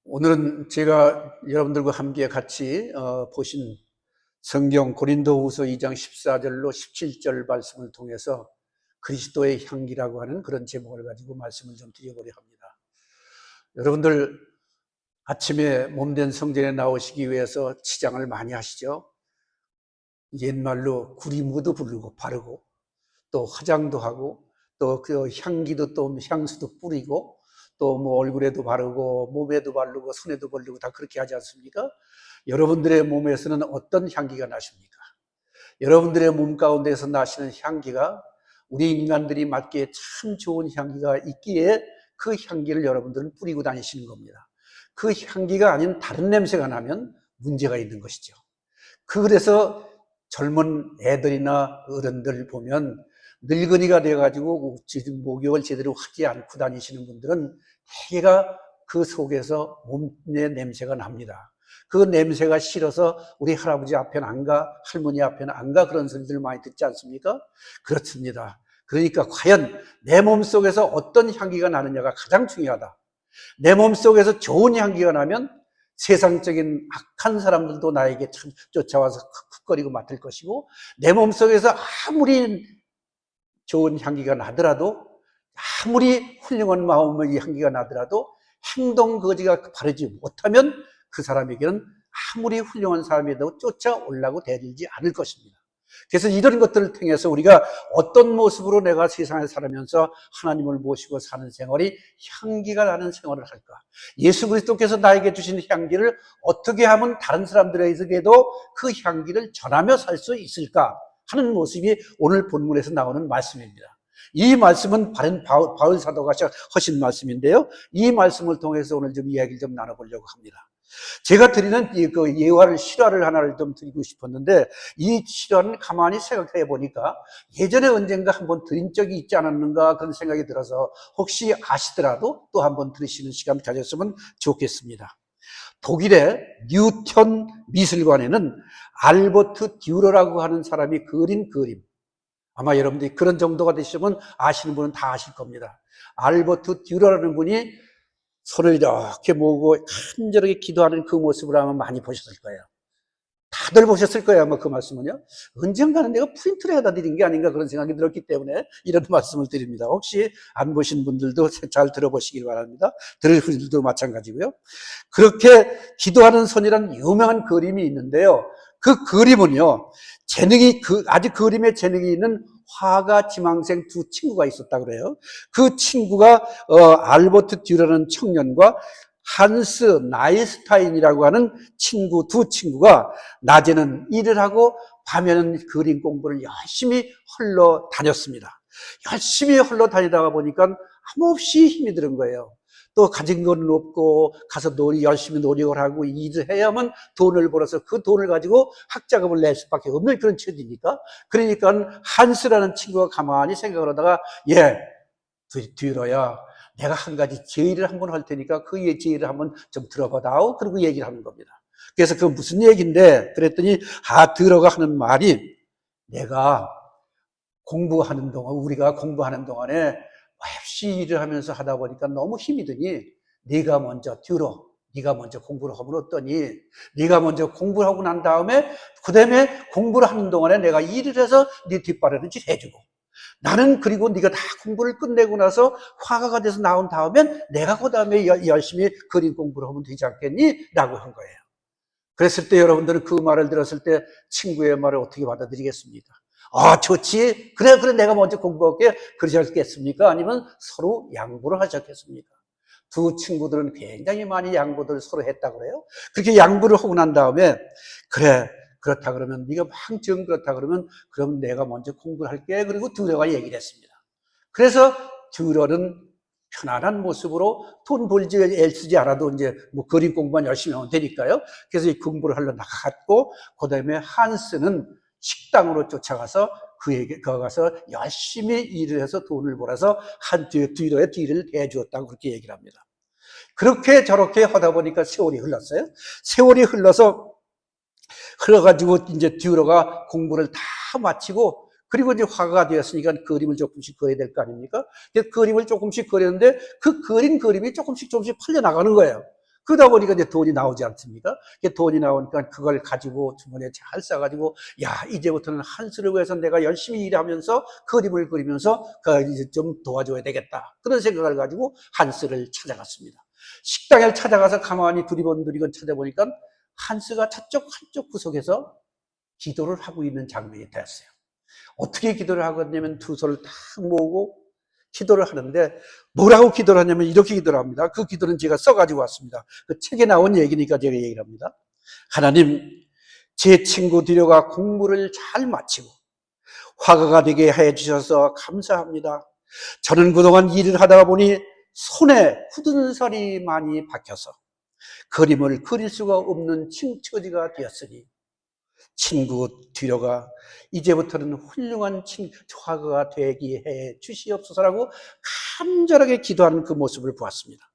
오늘은 제가 여러분들과 함께 같이 보신 성경 고린도후서 2장 14절로 17절 말씀을 통해서 그리스도의 향기라고 하는 그런 제목을 가지고 말씀을 좀 드려보려 합니다. 여러분들 아침에 몸된 성전에 나오시기 위해서 치장을 많이 하시죠. 옛말로 구리무도 부르고 바르고 또 화장도 하고 또 그 향기도 또 향수도 뿌리고 또 뭐 얼굴에도 바르고 몸에도 바르고 손에도 바르고 다 그렇게 하지 않습니까? 여러분들의 몸에서는 어떤 향기가 나십니까? 여러분들의 몸 가운데서 나시는 향기가 우리 인간들이 맡기에 참 좋은 향기가 있기에 그 향기를 여러분들은 뿌리고 다니시는 겁니다. 그 향기가 아닌 다른 냄새가 나면 문제가 있는 것이죠. 그래서 젊은 애들이나 어른들 보면 늙은이가 돼가지고 목욕을 제대로 하지 않고 다니시는 분들은 대개가 그 속에서 몸의 냄새가 납니다. 그 냄새가 싫어서 우리 할아버지 앞에는 안 가, 할머니 앞에는 안 가, 그런 소리들 많이 듣지 않습니까? 그렇습니다. 그러니까 과연 내 몸속에서 어떤 향기가 나느냐가 가장 중요하다. 내 몸속에서 좋은 향기가 나면 세상적인 악한 사람들도 나에게 참 쫓아와서 쿡쿡거리고 맡을 것이고, 내 몸속에서 아무리 좋은 향기가 나더라도, 아무리 훌륭한 마음의 향기가 나더라도 행동 거지가 바르지 못하면 그 사람에게는 아무리 훌륭한 사람이라도 쫓아오려고 대들지 않을 것입니다. 그래서 이런 것들을 통해서 우리가 어떤 모습으로 내가 세상에 살면서 하나님을 모시고 사는 생활이 향기가 나는 생활을 할까? 예수 그리스도께서 나에게 주신 향기를 어떻게 하면 다른 사람들에게도 그 향기를 전하며 살 수 있을까 하는 모습이 오늘 본문에서 나오는 말씀입니다. 이 말씀은 바울 사도가 하신 말씀인데요, 이 말씀을 통해서 오늘 좀 이야기를 좀 나눠보려고 합니다. 제가 드리는 그 예화를, 실화를 하나를 좀 드리고 싶었는데, 이 실화는 가만히 생각해 보니까 예전에 언젠가 한번 드린 적이 있지 않았는가 그런 생각이 들어서 혹시 아시더라도 또 한번 들으시는 시간 가졌으면 좋겠습니다. 독일의 뉴턴 미술관에는 알버트 듀러라고 하는 사람이 그린 그림, 아마 여러분들이 그런 정도가 되시면 아시는 분은 다 아실 겁니다. 알버트 듀러라는 분이 손을 이렇게 모으고 간절하게 기도하는 그 모습을 아마 많이 보셨을 거예요. 다들 보셨을 거예요, 아마 그 말씀은요. 언젠가는 내가 프린트를 해다 드린 게 아닌가 그런 생각이 들었기 때문에 이런 말씀을 드립니다. 혹시 안 보신 분들도 잘 들어보시길 바랍니다. 들을 분들도 마찬가지고요. 그렇게 기도하는 손이라는 유명한 그림이 있는데요, 그 그림은요, 아주 그림에 재능이 있는 화가 지망생 두 친구가 있었다 그래요. 그 친구가 알버트 듀러라는 청년과 한스 나이스타인이라고 하는 두 친구가 낮에는 일을 하고 밤에는 그림 공부를 열심히 흘러 다녔습니다. 열심히 흘러 다니다가 보니까 한없이 힘이 드는 거예요. 또 가진 건 없고 가서 열심히 노력을 하고 일을 해야만 돈을 벌어서 그 돈을 가지고 학자금을 낼 수밖에 없는 그런 처지니까. 그러니까 한스라는 친구가 가만히 생각을 하다가, 듀러야, 내가 한 가지 제의를 한번 할 테니까 그 제의를 한번 좀 들어봐다오. 그리고 얘기를 하는 겁니다. 그래서 그 무슨 얘기인데, 그랬더니 듀러가 하는 말이, 내가 우리가 공부하는 동안에 없이 일을 하면서 하다 보니까 너무 힘이 드니 네가 먼저 공부를 하면 어떠니? 네가 먼저 공부를 하고 난 다음에 그다음에 공부를 하는 동안에 내가 일을 해서 네 뒷바라지 해주고, 나는 그리고 네가 다 공부를 끝내고 나서 화가가 돼서 나온 다음엔 내가 그 다음에 열심히 그림 공부를 하면 되지 않겠니? 라고 한 거예요. 그랬을 때 여러분들은 그 말을 들었을 때 친구의 말을 어떻게 받아들이겠습니까? 좋지. 그래, 내가 먼저 공부할게. 그러셨겠습니까? 아니면 서로 양보를 하셨겠습니까? 두 친구들은 굉장히 많이 양보를 서로 했다고 그래요. 그렇게 양보를 하고 난 다음에, 그래, 그렇다 그러면, 네가 정 그렇다 그러면, 그럼 내가 먼저 공부를 할게. 그리고 듀러가 얘기를 했습니다. 그래서 듀러는 편안한 모습으로 돈 벌지 애쓰지 않아도 이제 뭐 그림 공부만 열심히 하면 되니까요. 그래서 이 공부를 하러 나갔고, 그 다음에 한스는 식당으로 쫓아가서 그에게 가서 열심히 일을 해서 돈을 벌어서 듀러의 뒤를 대주었다고 그렇게 얘기를 합니다. 그렇게 저렇게 하다 보니까 세월이 흘렀어요. 세월이 흘러가지고 이제 듀러가 공부를 다 마치고, 그리고 이제 화가가 되었으니까 그림을 조금씩 그려야 될 거 아닙니까? 그래서 그림을 조금씩 그렸는데 그 그림이 조금씩 팔려나가는 거예요. 그러다 보니까 이제 돈이 나오지 않습니까? 돈이 나오니까 그걸 가지고 주머니에 잘 싸가지고, 야, 이제부터는 한스를 위해서 내가 열심히 일하면서 그림을 그리면서 이제 좀 도와줘야 되겠다. 그런 생각을 가지고 한스를 찾아갔습니다. 식당에 찾아가서 가만히 두리번 찾아보니까 한스가 저쪽 한쪽 구석에서 기도를 하고 있는 장면이 됐어요. 어떻게 기도를 하겠냐면 두 손을 딱 모으고 기도를 하는데, 뭐라고 기도를 하냐면 이렇게 기도를 합니다. 그 기도는 제가 써가지고 왔습니다. 그 책에 나온 얘기니까 제가 얘기를 합니다. 하나님, 제 친구 디료가 공부를 잘 마치고 화가가 되게 해주셔서 감사합니다. 저는 그동안 일을 하다 보니 손에 굳은 살이 많이 박혀서 그림을 그릴 수가 없는 처지가 되었으니 친구 디료가 이제부터는 훌륭한 화가가 되게 해 주시옵소서라고 간절하게 기도하는 그 모습을 보았습니다.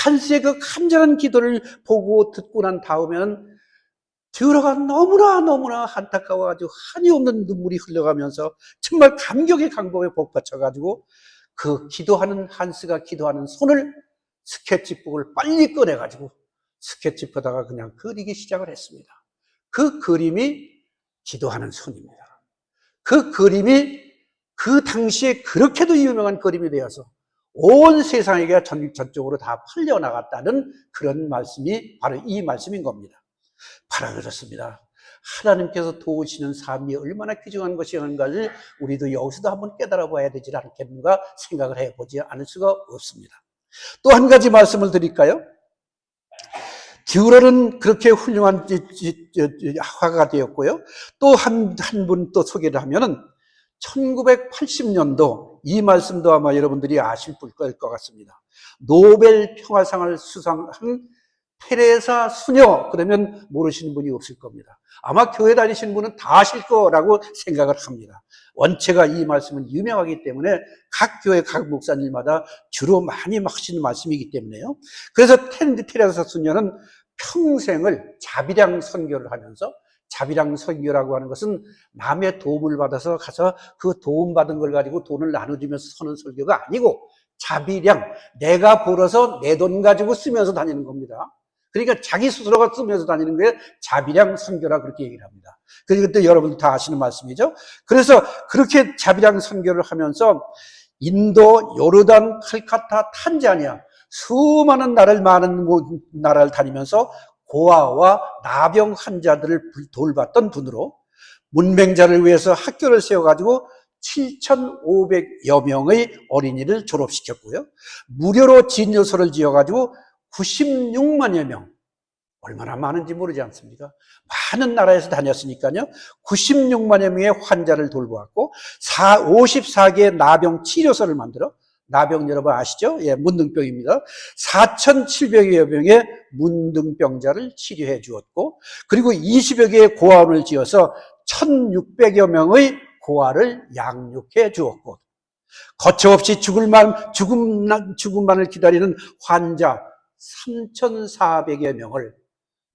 한스의 그 간절한 기도를 보고 듣고 난 다음에는 디료가 너무나 안타까워가지고 한이 없는 눈물이 흘러가면서 정말 감격의 강복에 복받쳐가지고 그 기도하는 한스가 기도하는 손을 스케치북을 빨리 꺼내가지고 스케치북에다가 그냥 그리기 시작을 했습니다. 그 그림이 기도하는 손입니다. 그 그림이 그 당시에 그렇게도 유명한 그림이 되어서 온 세상에게 전적으로 다 팔려나갔다는 그런 말씀이 바로 이 말씀인 겁니다. 바로 그렇습니다. 하나님께서 도우시는 삶이 얼마나 귀중한 것인가를 우리도 여기서도 한번 깨달아 봐야 되지 않겠는가 생각을 해보지 않을 수가 없습니다. 또 한 가지 말씀을 드릴까요? 듀럴은 그렇게 훌륭한 화가가 되었고요. 또 한 분 또 소개를 하면은 1980년도 이 말씀도 아마 여러분들이 아실 것 같습니다. 노벨 평화상을 수상한 테레사 수녀, 그러면 모르시는 분이 없을 겁니다. 아마 교회 다니시는 분은 다 아실 거라고 생각을 합니다. 원체가 이 말씀은 유명하기 때문에 각 교회 각 목사님마다 주로 많이 하시는 말씀이기 때문에요. 그래서 테레사 수녀는 평생을 자비량 선교를 하면서, 자비량 선교라고 하는 것은 남의 도움을 받아서 가서 그 도움받은 걸 가지고 돈을 나눠주면서 서는 설교가 아니고, 자비량, 내가 벌어서 내 돈 가지고 쓰면서 다니는 겁니다. 그러니까 자기 스스로가 쓰면서 다니는 게 자비량 선교라 그렇게 얘기를 합니다. 그것도 여러분 다 아시는 말씀이죠. 그래서 그렇게 자비량 선교를 하면서 인도, 요르단, 칼카타, 탄자니아 수많은 나라를 다니면서 고아와 나병 환자들을 돌봤던 분으로 문맹자를 위해서 학교를 세워가지고 7,500여 명의 어린이를 졸업시켰고요. 무료로 진료소를 지어가지고 96만여 명, 얼마나 많은지 모르지 않습니까? 많은 나라에서 다녔으니까요. 96만여 명의 환자를 돌보았고 54개의 나병 치료소를 만들어, 나병 여러분 아시죠? 예, 문둥병입니다. 4,700여 명의 문둥병자를 치료해 주었고, 그리고 20여 개의 고아원을 지어서 1,600여 명의 고아를 양육해 주었고, 거처없이 죽음만을 기다리는 환자 3,400여 명을,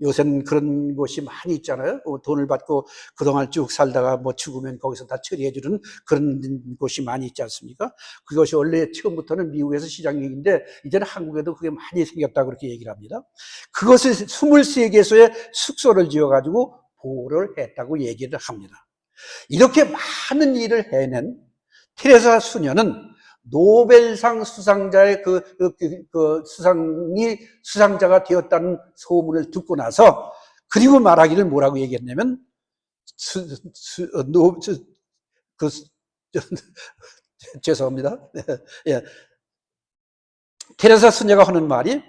요새는 그런 곳이 많이 있잖아요. 돈을 받고 그동안 쭉 살다가 뭐 죽으면 거기서 다 처리해주는 그런 곳이 많이 있지 않습니까? 그것이 원래 처음부터는 미국에서 시장인데 이제는 한국에도 그게 많이 생겼다 그렇게 얘기를 합니다. 그것을 23개소의 숙소를 지어가지고 보호를 했다고 얘기를 합니다. 이렇게 많은 일을 해낸 테레사 수녀는 노벨상 수상자의 수상자가 되었다는 소문을 듣고 나서, 그리고 말하기를 뭐라고 얘기했냐면, 죄송합니다. 예. 테레사 수녀가 하는 말이,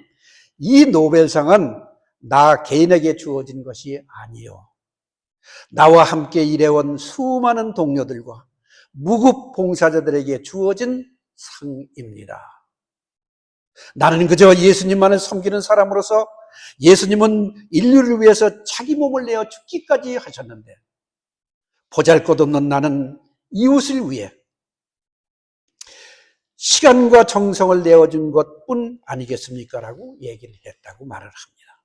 이 노벨상은 나 개인에게 주어진 것이 아니요, 나와 함께 일해온 수많은 동료들과 무급 봉사자들에게 주어진 상입니다. 나는 그저 예수님만을 섬기는 사람으로서, 예수님은 인류를 위해서 자기 몸을 내어 죽기까지 하셨는데 보잘것없는 나는 이웃을 위해 시간과 정성을 내어준 것뿐 아니겠습니까? 라고 얘기를 했다고 말을 합니다.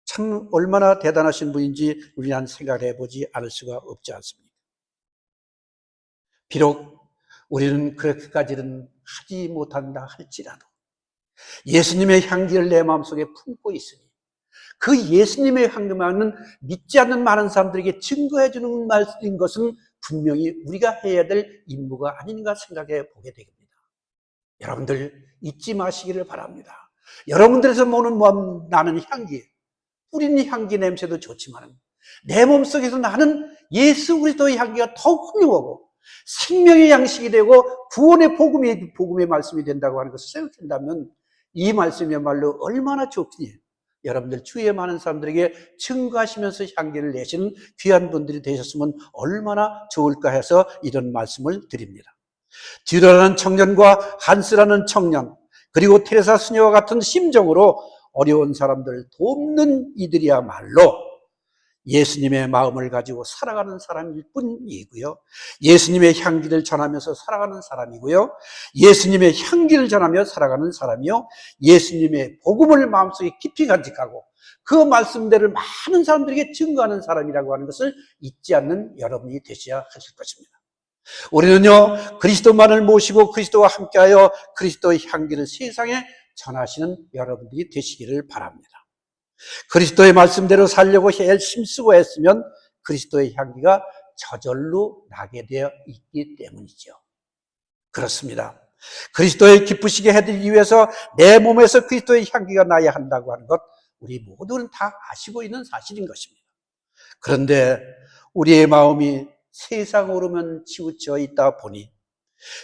참 얼마나 대단하신 분인지 우리는 생각을 해보지 않을 수가 없지 않습니까? 비록 우리는 그렇게까지는 하지 못한다 할지라도 예수님의 향기를 내 마음속에 품고 있으니 그 예수님의 향기만은 믿지 않는 많은 사람들에게 증거해 주는 말인 것은 분명히 우리가 해야 될 임무가 아닌가 생각해 보게 됩니다. 여러분들 잊지 마시기를 바랍니다. 여러분들에서 나는 향기, 뿌린 향기 냄새도 좋지만 내 몸속에서 나는 예수 그리스도의 향기가 더욱 훌륭하고 생명의 양식이 되고 구원의 복음의 말씀이 된다고 하는 것을 생각한다면 이 말씀이야말로 얼마나 좋으니 여러분들 주위에 많은 사람들에게 증거하시면서 향기를 내시는 귀한 분들이 되셨으면 얼마나 좋을까 해서 이런 말씀을 드립니다. 듀라라는 청년과 한스라는 청년, 그리고 테레사 수녀와 같은 심정으로 어려운 사람들을 돕는 이들이야말로 예수님의 마음을 가지고 살아가는 사람일 뿐이고요. 예수님의 향기를 전하면서 살아가는 사람이고요. 예수님의 향기를 전하며 살아가는 사람이요. 예수님의 복음을 마음속에 깊이 간직하고 그 말씀대로 많은 사람들에게 증거하는 사람이라고 하는 것을 잊지 않는 여러분이 되셔야 하실 것입니다. 우리는요, 그리스도만을 모시고 그리스도와 함께하여 그리스도의 향기를 세상에 전하시는 여러분들이 되시기를 바랍니다. 그리스도의 말씀대로 살려고 힘쓰고 했으면 그리스도의 향기가 저절로 나게 되어 있기 때문이죠. 그렇습니다. 그리스도의 기쁘시게 해드리기 위해서 내 몸에서 그리스도의 향기가 나야 한다고 하는 것 우리 모두는 다 아시고 있는 사실인 것입니다. 그런데 우리의 마음이 세상으로만 치우쳐 있다 보니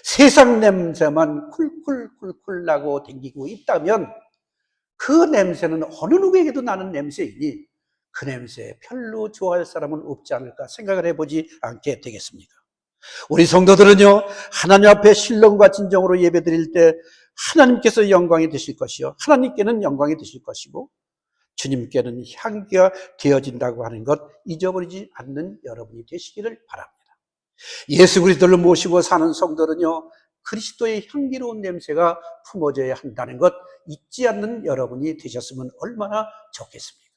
세상 냄새만 쿨쿨쿨쿨 나고 댕기고 있다면 그 냄새는 어느 누구에게도 나는 냄새이니 그 냄새 별로 좋아할 사람은 없지 않을까 생각을 해보지 않게 되겠습니까? 우리 성도들은요, 하나님 앞에 신령과 진정으로 예배드릴 때 하나님께서 영광이 되실 것이요, 하나님께는 영광이 되실 것이고 주님께는 향기가 되어진다고 하는 것 잊어버리지 않는 여러분이 되시기를 바랍니다. 예수 그리스도를 모시고 사는 성도는요, 그리스도의 향기로운 냄새가 품어져야 한다는 것 잊지 않는 여러분이 되셨으면 얼마나 좋겠습니까?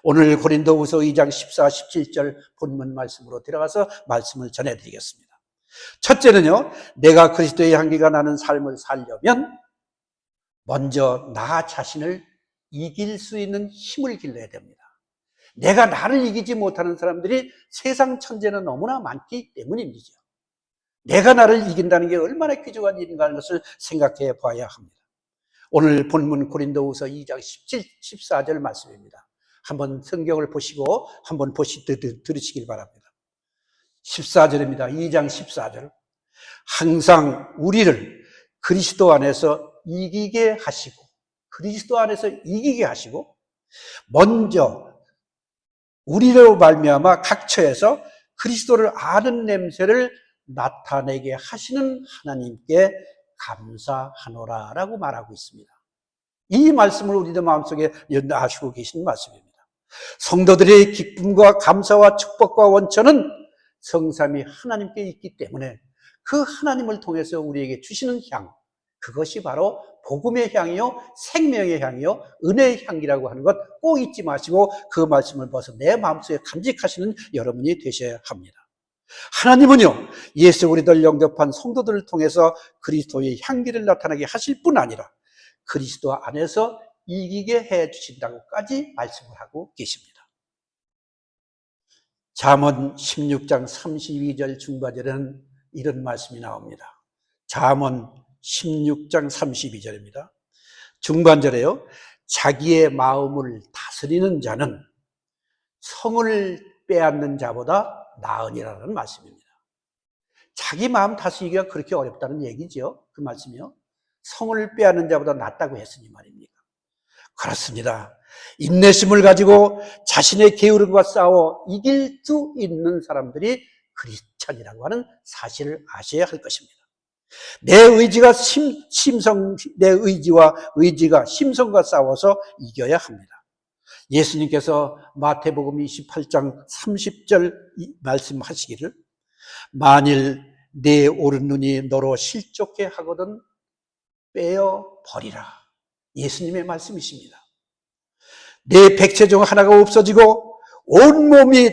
오늘 고린도후서 2장 14, 17절 본문 말씀으로 들어가서 말씀을 전해드리겠습니다. 첫째는요, 내가 그리스도의 향기가 나는 삶을 살려면 먼저 나 자신을 이길 수 있는 힘을 길러야 됩니다. 내가 나를 이기지 못하는 사람들이 세상 천재는 너무나 많기 때문입니다. 내가 나를 이긴다는 게 얼마나 귀중한 일인가 하는 것을 생각해 봐야 합니다. 오늘 본문 고린도후서 2장 17, 14절 말씀입니다. 한번 성경을 보시고 한번 들으시길 바랍니다. 14절입니다. 2장 14절. 항상 우리를 그리스도 안에서 이기게 하시고, 그리스도 안에서 이기게 하시고, 먼저 우리로 말미암아 각처에서 그리스도를 아는 냄새를 나타내게 하시는 하나님께 감사하노라라고 말하고 있습니다. 이 말씀을 우리들 마음속에 아시고 계신 말씀입니다. 성도들의 기쁨과 감사와 축복과 원천은 성삼위 하나님께 있기 때문에 그 하나님을 통해서 우리에게 주시는 향, 그것이 바로 복음의 향이요, 생명의 향이요, 은혜의 향기라고 하는 것 꼭 잊지 마시고 그 말씀을 벗어 내 마음속에 간직하시는 여러분이 되셔야 합니다. 하나님은요, 예수 그리스도를 영접한 성도들을 통해서 그리스도의 향기를 나타나게 하실 뿐 아니라 그리스도 안에서 이기게 해 주신다고까지 말씀을 하고 계십니다. 잠언 16장 32절 중반절에는 이런 말씀이 나옵니다. 잠언 16장 32절입니다. 중반절에요, 자기의 마음을 다스리는 자는 성을 빼앗는 자보다 나으니라는 말씀입니다. 자기 마음 다스리기가 그렇게 어렵다는 얘기죠. 그 말씀이요. 성을 빼앗는 자보다 낫다고 했으니 말입니까? 그렇습니다. 인내심을 가지고 자신의 게으름과 싸워 이길 수 있는 사람들이 크리스찬이라고 하는 사실을 아셔야 할 것입니다. 내 의지와 의지가 심성과 싸워서 이겨야 합니다. 예수님께서 마태복음 28장 30절 말씀하시기를, 만일 내 오른눈이 너로 실족해 하거든 빼어 버리라. 예수님의 말씀이십니다. 내 백체 중 하나가 없어지고 온몸이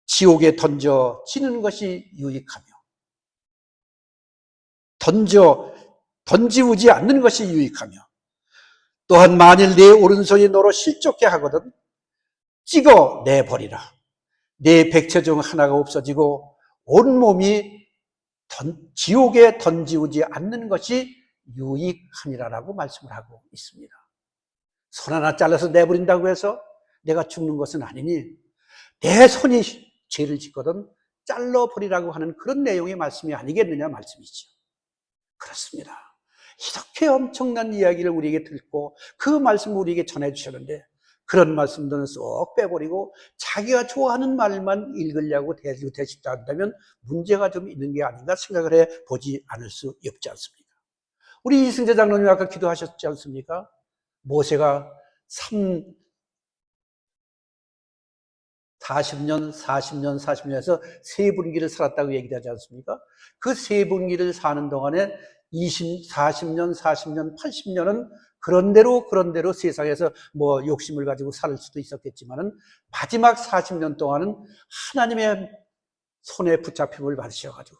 지옥에 던져지는 것이 유익하며 던지우지 않는 것이 유익하며, 또한 만일 내 오른손이 너로 실족해 하거든 찍어 내버리라. 내 백체 중 하나가 없어지고 온몸이 지옥에 던지우지 않는 것이 유익하니라라고 말씀을 하고 있습니다. 손 하나 잘라서 내버린다고 해서 내가 죽는 것은 아니니, 내 손이 죄를 짓거든 잘라버리라고 하는 그런 내용의 말씀이 아니겠느냐 말씀이죠. 그렇습니다. 이렇게 엄청난 이야기를 우리에게 듣고 그 말씀을 우리에게 전해주셨는데, 그런 말씀들은 쏙 빼버리고 자기가 좋아하는 말만 읽으려고 대집다 한다면 문제가 좀 있는 게 아닌가 생각을 해보지 않을 수 없지 않습니까? 우리 이승재 장로님 아까 기도하셨지 않습니까? 모세가 40년에서 세 분기를 살았다고 얘기하지 않습니까? 그 세 분기를 사는 동안에 40년, 80년은 그런대로 세상에서 뭐 욕심을 가지고 살 수도 있었겠지만은 마지막 40년 동안은 하나님의 손에 붙잡힘을 받으셔가지고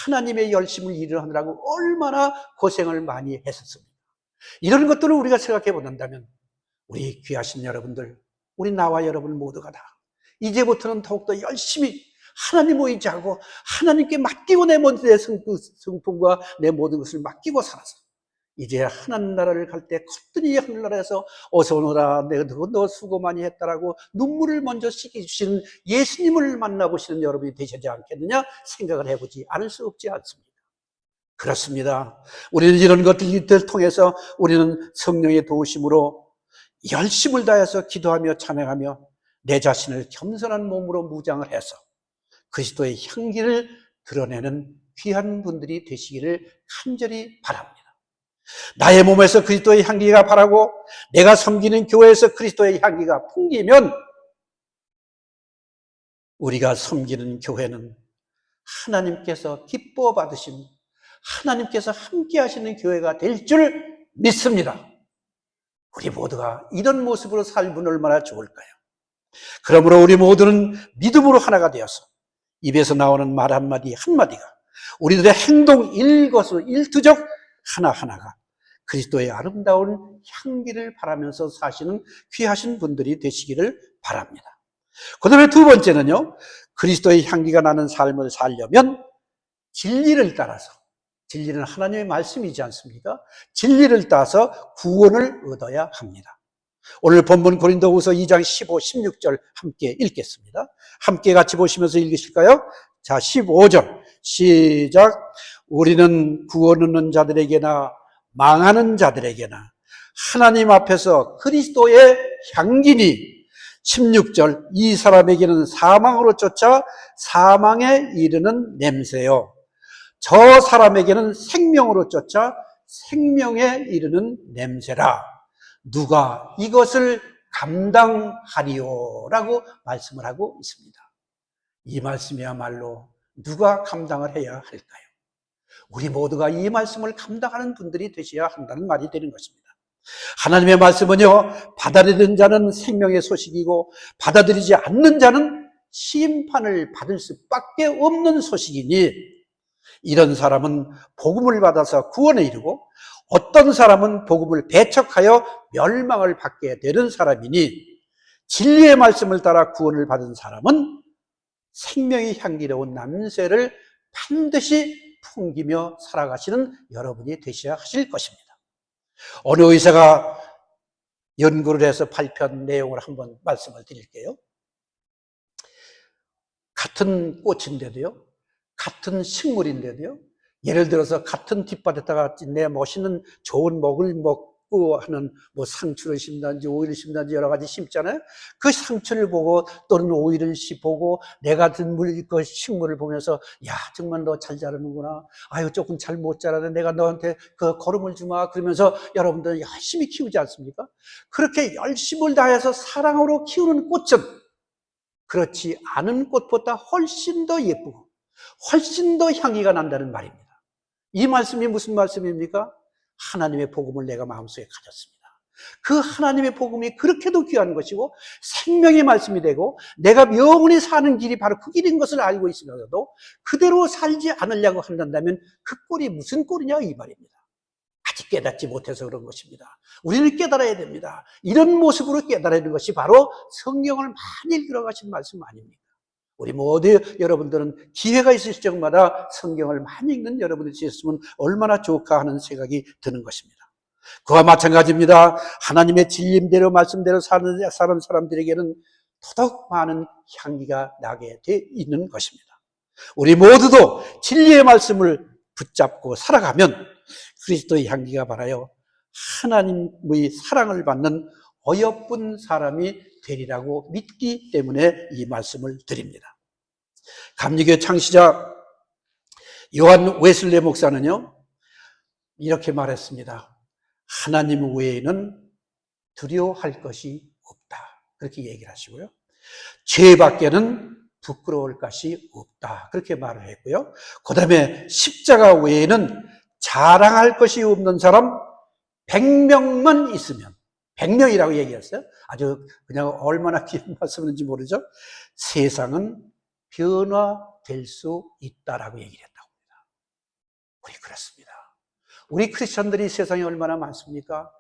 하나님의 열심을 일을 하느라고 얼마나 고생을 많이 했었습니다. 이런 것들을 우리가 생각해 본다면, 우리 귀하신 여러분들, 우리 나와 여러분 모두가 다 이제부터는 더욱더 열심히 하나님 의지하고 하나님께 맡기고 내 모든 성품과 내 모든 것을 맡기고 살아서 이제 하나님 나라를 갈 때 거뜬히 하늘나라에서 어서 오너라, 내가 너 수고 많이 했다라고 눈물을 먼저 씻겨주시는 예수님을 만나보시는 여러분이 되시지 않겠느냐 생각을 해보지 않을 수 없지 않습니까? 그렇습니다. 우리는 이런 것들을 통해서 우리는 성령의 도우심으로 열심을 다해서 기도하며 찬양하며 내 자신을 겸손한 몸으로 무장을 해서 그리스도의 향기를 드러내는 귀한 분들이 되시기를 간절히 바랍니다. 나의 몸에서 그리스도의 향기가 바라고 내가 섬기는 교회에서 그리스도의 향기가 풍기면 우리가 섬기는 교회는 하나님께서 기뻐 받으신, 하나님께서 함께 하시는 교회가 될 줄 믿습니다. 우리 모두가 이런 모습으로 살면 얼마나 좋을까요? 그러므로 우리 모두는 믿음으로 하나가 되어서 입에서 나오는 말 한마디 한마디가 우리들의 행동 일거수일투족 하나하나가 그리스도의 아름다운 향기를 바라면서 사시는 귀하신 분들이 되시기를 바랍니다. 그 다음에 두 번째는요, 그리스도의 향기가 나는 삶을 살려면 진리를 따라서, 진리는 하나님의 말씀이지 않습니까? 진리를 따라서 구원을 얻어야 합니다. 오늘 본문 고린도후서 2장 15, 16절 함께 읽겠습니다. 함께 같이 보시면서 읽으실까요? 자, 15절 시작. 우리는 구원 얻는 자들에게나 망하는 자들에게나 하나님 앞에서 그리스도의 향기니, 16절 이 사람에게는 사망으로 쫓아 사망에 이르는 냄새요, 저 사람에게는 생명으로 쫓아 생명에 이르는 냄새라. 누가 이것을 감당하리요? 라고 말씀을 하고 있습니다. 이 말씀이야말로 누가 감당을 해야 할까요? 우리 모두가 이 말씀을 감당하는 분들이 되셔야 한다는 말이 되는 것입니다. 하나님의 말씀은요, 받아들이는 자는 생명의 소식이고 받아들이지 않는 자는 심판을 받을 수밖에 없는 소식이니, 이런 사람은 복음을 받아서 구원에 이르고 어떤 사람은 복음을 배척하여 멸망을 받게 되는 사람이니, 진리의 말씀을 따라 구원을 받은 사람은 생명이 향기로운 냄새를 반드시 풍기며 살아가시는 여러분이 되셔야 하실 것입니다. 어느 의사가 연구를 해서 발표한 내용을 한번 말씀을 드릴게요. 같은 꽃인데도요, 같은 식물인데도요, 예를 들어서 같은 뒷밭에다가 내 멋있는 좋은 먹을 먹고 하는 뭐 상추를 심든지 오이를 심든지 여러 가지 심잖아요. 그 상추를 보고 또는 오이를 보고 내 같은 그 식물을 보면서, 야, 정말 너 잘 자라는구나, 아유 조금 잘 못 자라네, 내가 너한테 그 거름을 주마, 그러면서 여러분들 열심히 키우지 않습니까? 그렇게 열심을 다해서 사랑으로 키우는 꽃은 그렇지 않은 꽃보다 훨씬 더 예쁘고 훨씬 더 향기가 난다는 말입니다. 이 말씀이 무슨 말씀입니까? 하나님의 복음을 내가 마음속에 가졌습니다. 그 하나님의 복음이 그렇게도 귀한 것이고 생명의 말씀이 되고 내가 영원히 사는 길이 바로 그 길인 것을 알고 있으면서도 그대로 살지 않으려고 한다면 그 꼴이 무슨 꼴이냐 이 말입니다. 깨닫지 못해서 그런 것입니다. 우리는 깨달아야 됩니다. 이런 모습으로 깨달아야 것이 바로 성경을 많이 읽으러 가신 말씀 아닙니까? 우리 모두 여러분들은 기회가 있을 적마다 성경을 많이 읽는 여러분이 되셨으면 얼마나 좋을까 하는 생각이 드는 것입니다. 그와 마찬가지입니다. 하나님의 진리대로 말씀대로 사는 사람들에게는 더더욱 많은 향기가 나게 돼 있는 것입니다. 우리 모두도 진리의 말씀을 붙잡고 살아가면 그리스도의 향기가 바라요 하나님의 사랑을 받는 어여쁜 사람이 되리라고 믿기 때문에 이 말씀을 드립니다. 감리교 창시자 요한 웨슬레 목사는요 이렇게 말했습니다. 하나님 외에는 두려워할 것이 없다. 그렇게 얘기를 하시고요. 죄밖에는 부끄러울 것이 없다. 그렇게 말을 했고요. 그 다음에 십자가 외에는 자랑할 것이 없는 사람 100명만 있으면 100명이라고 얘기했어요. 아주 그냥 얼마나 긴 말씀인지 모르죠. 세상은 변화될 수 있다라고 얘기를 했다고 합니다. 우리 그렇습니다. 우리 크리스천들이 세상에 얼마나 많습니까?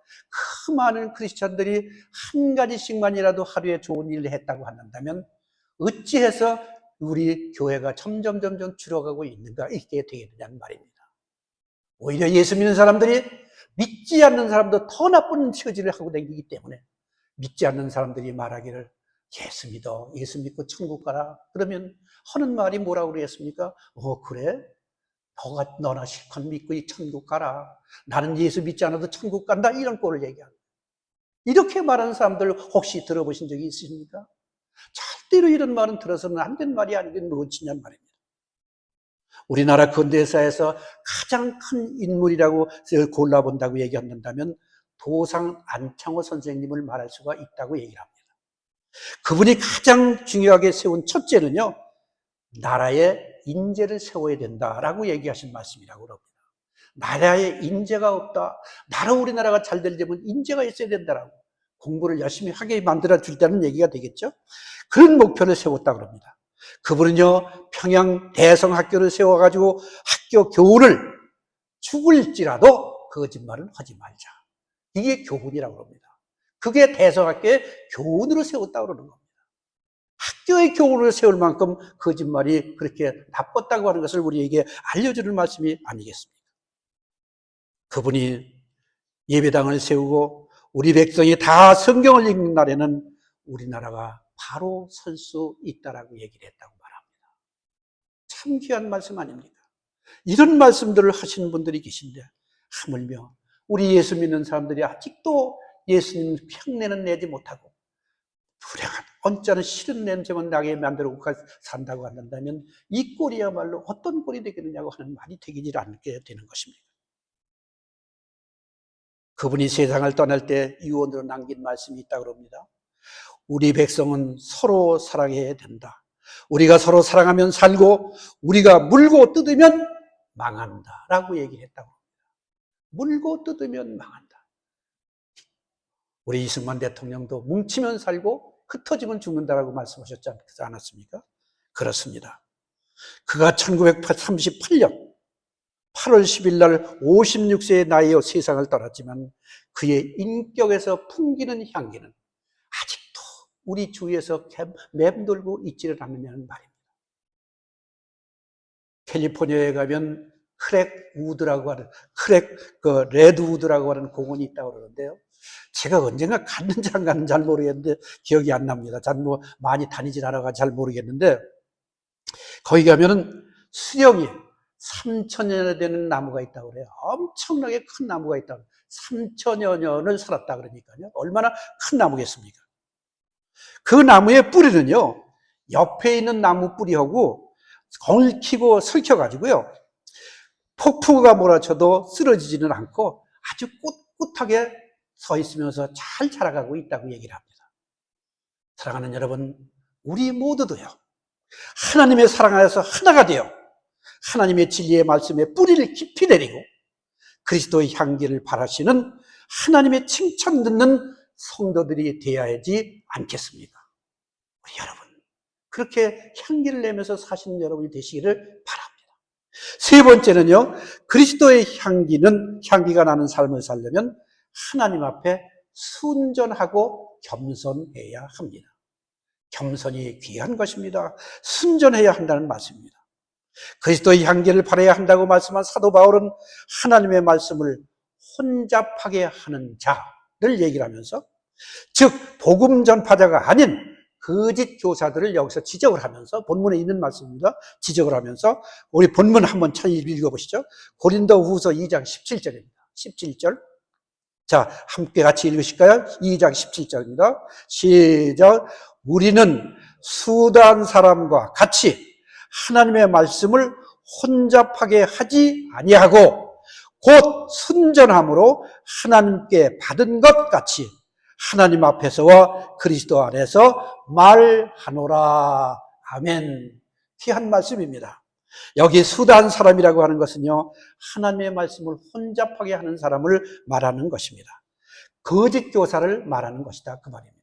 그 많은 크리스천들이 한 가지씩만이라도 하루에 좋은 일을 했다고 한다면 어찌해서 우리 교회가 점점 줄어가고 있는가 있게 되겠느냐는 말입니다. 오히려 예수 믿는 사람들이 믿지 않는 사람도 더 나쁜 처지를 하고 다니기 때문에 믿지 않는 사람들이 말하기를 예수 믿어, 예수 믿고 천국 가라. 그러면 하는 말이 뭐라고 그랬습니까? 그래? 너나 실컷 믿고 이 천국 가라. 나는 예수 믿지 않아도 천국 간다. 이런 꼴을 얘기합니다. 이렇게 말하는 사람들 혹시 들어보신 적이 있으십니까? 절대로 이런 말은 들어서는 안 된 말이 아니긴 무엇이냐는 말입니다. 우리나라 근대사에서 가장 큰 인물이라고 골라본다고 얘기한다면 도상 안창호 선생님을 말할 수가 있다고 얘기를 합니다. 그분이 가장 중요하게 세운 첫째는요, 나라의 인재를 세워야 된다라고 얘기하신 말씀이라고 그럽니다. 나라에 인재가 없다. 우리나라가 잘 되려면 인재가 있어야 된다라고. 공부를 열심히 하게 만들어 줄다는 얘기가 되겠죠. 그런 목표를 세웠다고 합니다. 그분은요, 평양 대성학교를 세워가지고 학교 교훈을 죽을지라도 거짓말은 하지 말자. 이게 교훈이라고 합니다. 그게 대성학교의 교훈으로 세웠다고 그러는 겁니다. 학교의 교훈을 세울 만큼 거짓말이 그렇게 나빴다고 하는 것을 우리에게 알려주는 말씀이 아니겠습니까? 그분이 예배당을 세우고 우리 백성이 다 성경을 읽는 날에는 우리나라가 바로 설 수 있다라고 얘기를 했다고 말합니다. 참 귀한 말씀 아닙니까? 이런 말씀들을 하시는 분들이 계신데 하물며 우리 예수 믿는 사람들이 아직도 예수님 흉내는 내지 못하고 불행한 언짢은 싫은 냄새만 나게 만들고 산다고 한다면 이 꼴이야말로 어떤 꼴이 되겠느냐고 하는 말이 되기질 않게 되는 것입니다. 그분이 세상을 떠날 때 유언으로 남긴 말씀이 있다고 합니다. 우리 백성은 서로 사랑해야 된다. 우리가 서로 사랑하면 살고 우리가 물고 뜯으면 망한다라고 얘기를 했다고 합니다. 물고 뜯으면 망한다. 우리 이승만 대통령도 뭉치면 살고 흩어지면 죽는다라고 말씀하셨지 않았습니까? 그렇습니다. 그가 1938년 8월 10일 날 56세의 나이에 세상을 떠났지만 그의 인격에서 풍기는 향기는 아직도 우리 주위에서 맴돌고 있지를 않느냐는 말입니다. 캘리포니아에 가면 레드우드라고 하는 공원이 있다고 그러는데요. 제가 언젠가 갔는지 안 갔는지 잘 모르겠는데 기억이 안 납니다. 많이 다니질 않아가 잘 모르겠는데 거기 가면은 수령이 3,000년이 되는 나무가 있다고 그래요. 엄청나게 큰 나무가 있다고. 3,000여 년을 살았다 그러니까요. 얼마나 큰 나무겠습니까? 그 나무의 뿌리는요, 옆에 있는 나무 뿌리하고 얽히고 설켜가지고요, 폭풍우가 몰아쳐도 쓰러지지는 않고 아주 꿋꿋하게 서 있으면서 잘 자라가고 있다고 얘기를 합니다. 사랑하는 여러분, 우리 모두도요, 하나님의 사랑 안에서 하나가 되어 하나님의 진리의 말씀에 뿌리를 깊이 내리고 그리스도의 향기를 바라시는 하나님의 칭찬 듣는 성도들이 되어야 하지 않겠습니까? 우리 여러분, 그렇게 향기를 내면서 사시는 여러분이 되시기를 바랍니다. 세 번째는요, 그리스도의 향기가 나는 삶을 살려면 하나님 앞에 순전하고 겸손해야 합니다. 겸손이 귀한 것입니다. 순전해야 한다는 말씀입니다. 그리스도의 향기를 바라야 한다고 말씀한 사도 바울은 하나님의 말씀을 혼잡하게 하는 자를 얘기를 하면서, 즉 복음 전파자가 아닌 거짓 교사들을 여기서 지적을 하면서, 본문에 있는 말씀입니다. 지적을 하면서 우리 본문 한번 잘 읽어보시죠. 고린도후서 2장 17절입니다. 17절. 자, 함께 같이 읽으실까요? 2장 17절입니다. 시작. 우리는 수단 사람과 같이 하나님의 말씀을 혼잡하게 하지 아니하고 곧 순전함으로 하나님께 받은 것 같이 하나님 앞에서와 그리스도 안에서 말하노라. 아멘. 귀한 말씀입니다. 여기 수단 사람이라고 하는 것은요, 하나님의 말씀을 혼잡하게 하는 사람을 말하는 것입니다. 거짓 교사를 말하는 것이다, 그 말입니다.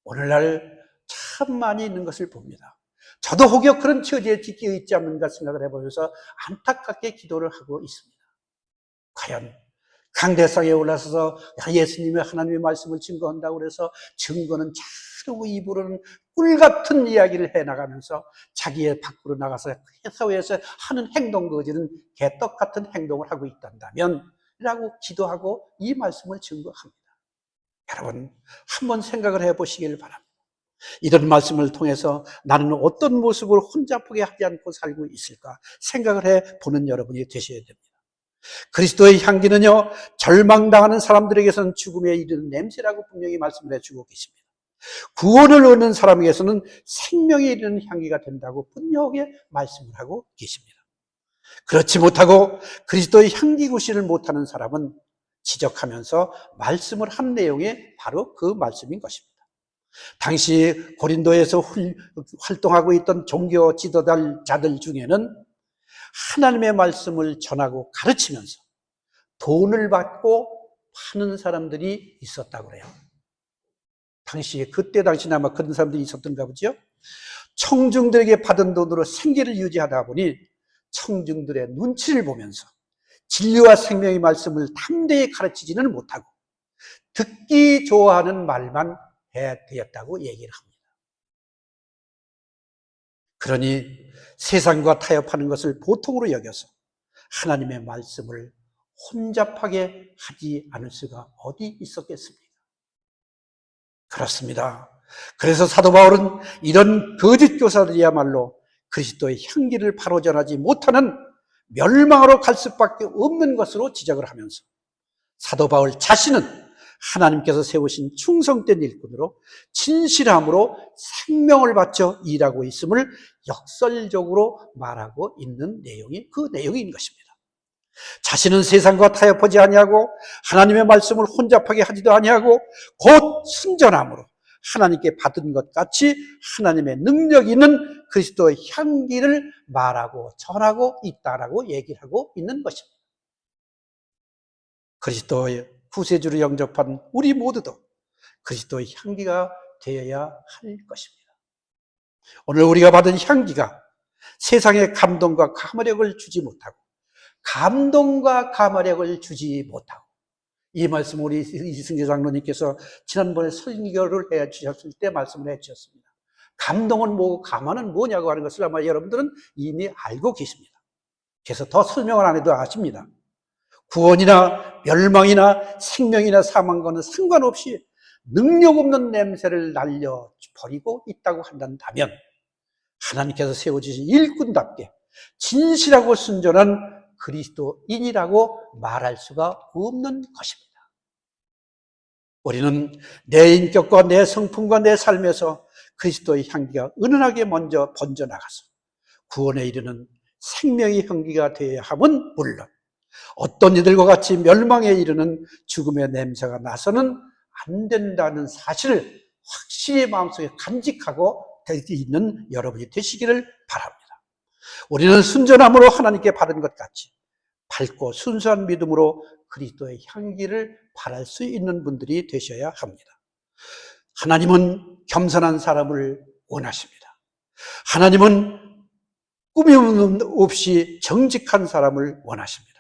오늘날 참 많이 있는 것을 봅니다. 저도 혹여 그런 처지에 지켜 있지 않는가 생각을 해보면서 안타깝게 기도를 하고 있습니다. 과연 강대상에 올라서서 예수님의 하나님의 말씀을 증거한다고 해서 증거는 자르고 입으로는 꿀같은 이야기를 해나가면서 자기의 밖으로 나가서 사회에서 하는 행동 거지는 개떡 같은 행동을 하고 있단다면 라고 기도하고 이 말씀을 증거합니다. 여러분 한번 생각을 해보시길 바랍니다. 이런 말씀을 통해서 나는 어떤 모습을 혼잡하게 하지 않고 살고 있을까 생각을 해보는 여러분이 되셔야 됩니다. 그리스도의 향기는요, 절망당하는 사람들에게서는 죽음에 이르는 냄새라고 분명히 말씀을 해주고 계십니다. 구원을 얻는 사람에게서는 생명에 이르는 향기가 된다고 분명하게 말씀을 하고 계십니다. 그렇지 못하고 그리스도의 향기 구실을 못하는 사람은 지적하면서 말씀을 한 내용이 바로 그 말씀인 것입니다. 당시 고린도에서 활동하고 있던 종교 지도자들 중에는 하나님의 말씀을 전하고 가르치면서 돈을 받고 파는 사람들이 있었다고 그래요. 그때 당시는 아마 그런 사람들이 있었던가 보죠. 청중들에게 받은 돈으로 생계를 유지하다 보니 청중들의 눈치를 보면서 진리와 생명의 말씀을 담대히 가르치지는 못하고 듣기 좋아하는 말만 해야 되었다고 얘기를 합니다. 그러니 세상과 타협하는 것을 보통으로 여겨서 하나님의 말씀을 혼잡하게 하지 않을 수가 어디 있었겠습니까? 그렇습니다. 그래서 사도 바울은 이런 거짓 교사들이야말로 그리스도의 향기를 바로 전하지 못하는 멸망으로 갈 수밖에 없는 것으로 지적을 하면서 사도 바울 자신은 하나님께서 세우신 충성된 일꾼으로 진실함으로 생명을 바쳐 일하고 있음을 역설적으로 말하고 있는 내용이 그 내용인 것입니다. 자신은 세상과 타협하지 아니하고 하나님의 말씀을 혼잡하게 하지도 아니하고 곧 순전함으로 하나님께 받은 것 같이 하나님의 능력 있는 그리스도의 향기를 말하고 전하고 있다라고 얘기를 하고 있는 것입니다. 그리스도의 구세주를 영접한 우리 모두도 그리스도의 향기가 되어야 할 것입니다. 오늘 우리가 받은 향기가 세상에 감동과 감화력을 주지 못하고 감동과 감화력을 주지 못하고, 이 말씀 우리 이승재 장로님께서 지난번에 설교를 해 주셨을 때 말씀을 해 주셨습니다. 감동은 뭐고 감화는 뭐냐고 하는 것을 아마 여러분들은 이미 알고 계십니다. 그래서 더 설명을 안 해도 아십니다. 구원이나 멸망이나 생명이나 사망과는 상관없이 능력 없는 냄새를 날려버리고 있다고 한다면 하나님께서 세워주신 일꾼답게 진실하고 순전한 그리스도인이라고 말할 수가 없는 것입니다. 우리는 내 인격과 내 성품과 내 삶에서 그리스도의 향기가 은은하게 먼저 번져나가서 구원에 이르는 생명의 향기가 되어야 함은 물론 어떤 이들과 같이 멸망에 이르는 죽음의 냄새가 나서는 안 된다는 사실을 확실히 마음속에 간직하고 있는 여러분이 되시기를 바랍니다. 우리는 순전함으로 하나님께 받은 것 같이 밝고 순수한 믿음으로 그리스도의 향기를 바랄 수 있는 분들이 되셔야 합니다. 하나님은 겸손한 사람을 원하십니다. 하나님은 꾸밈 없이 정직한 사람을 원하십니다.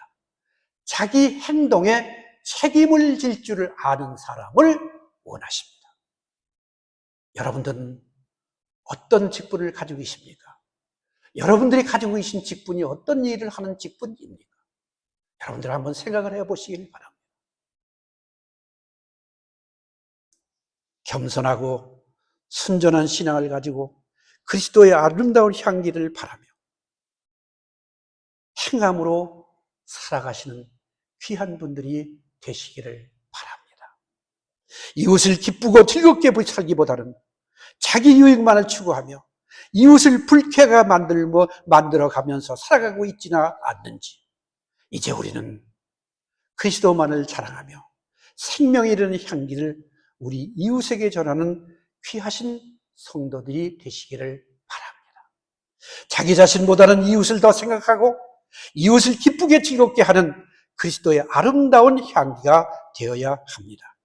자기 행동에 책임을 질 줄을 아는 사람을 원하십니다. 여러분들은 어떤 직분을 가지고 계십니까? 여러분들이 가지고 계신 직분이 어떤 일을 하는 직분입니까? 여러분들 한번 생각을 해보시길 바랍니다. 겸손하고 순전한 신앙을 가지고 그리스도의 아름다운 향기를 바라며 행함으로 살아가시는 귀한 분들이 되시기를 바랍니다. 이웃을 기쁘고 즐겁게 살기보다는 자기 유익만을 추구하며 이웃을 불쾌하게 만들어가면서 살아가고 있지는 않는지, 이제 우리는 그리스도만을 자랑하며 생명에 이르는 향기를 우리 이웃에게 전하는 귀하신 성도들이 되시기를 바랍니다. 자기 자신보다는 이웃을 더 생각하고 이웃을 기쁘게 즐겁게 하는 그리스도의 아름다운 향기가 되어야 합니다.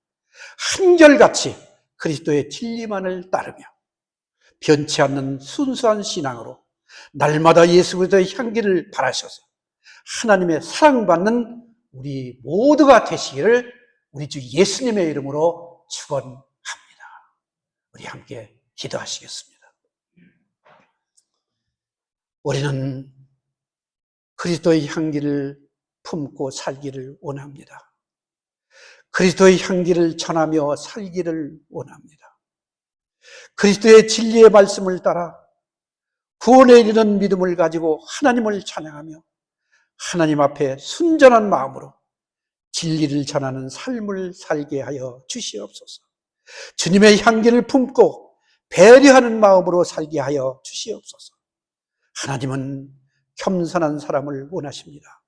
한결같이 그리스도의 진리만을 따르며 변치 않는 순수한 신앙으로 날마다 예수 그리스도의 향기를 바라셔서 하나님의 사랑받는 우리 모두가 되시기를 우리 주 예수님의 이름으로 축원합니다. 우리 함께 기도하시겠습니다. 우리는 그리스도의 향기를 품고 살기를 원합니다. 그리스도의 향기를 전하며 살기를 원합니다. 그리스도의 진리의 말씀을 따라 구원에 이르는 믿음을 가지고 하나님을 찬양하며 하나님 앞에 순전한 마음으로 진리를 전하는 삶을 살게 하여 주시옵소서. 주님의 향기를 품고 배려하는 마음으로 살게 하여 주시옵소서. 하나님은 겸손한 사람을 원하십니다.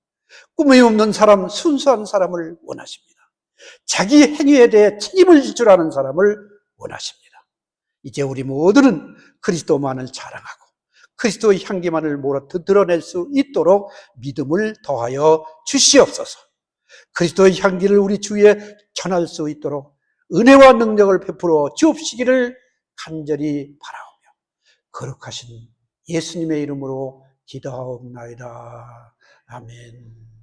꾸밈 없는 사람, 순수한 사람을 원하십니다. 자기 행위에 대해 책임을 질 줄 아는 사람을 원하십니다. 이제 우리 모두는 그리스도만을 자랑하고 그리스도의 향기만을 드러낼 수 있도록 믿음을 더하여 주시옵소서. 그리스도의 향기를 우리 주위에 전할 수 있도록 은혜와 능력을 베풀어 주옵시기를 간절히 바라오며 거룩하신 예수님의 이름으로 기도하옵나이다. 아멘.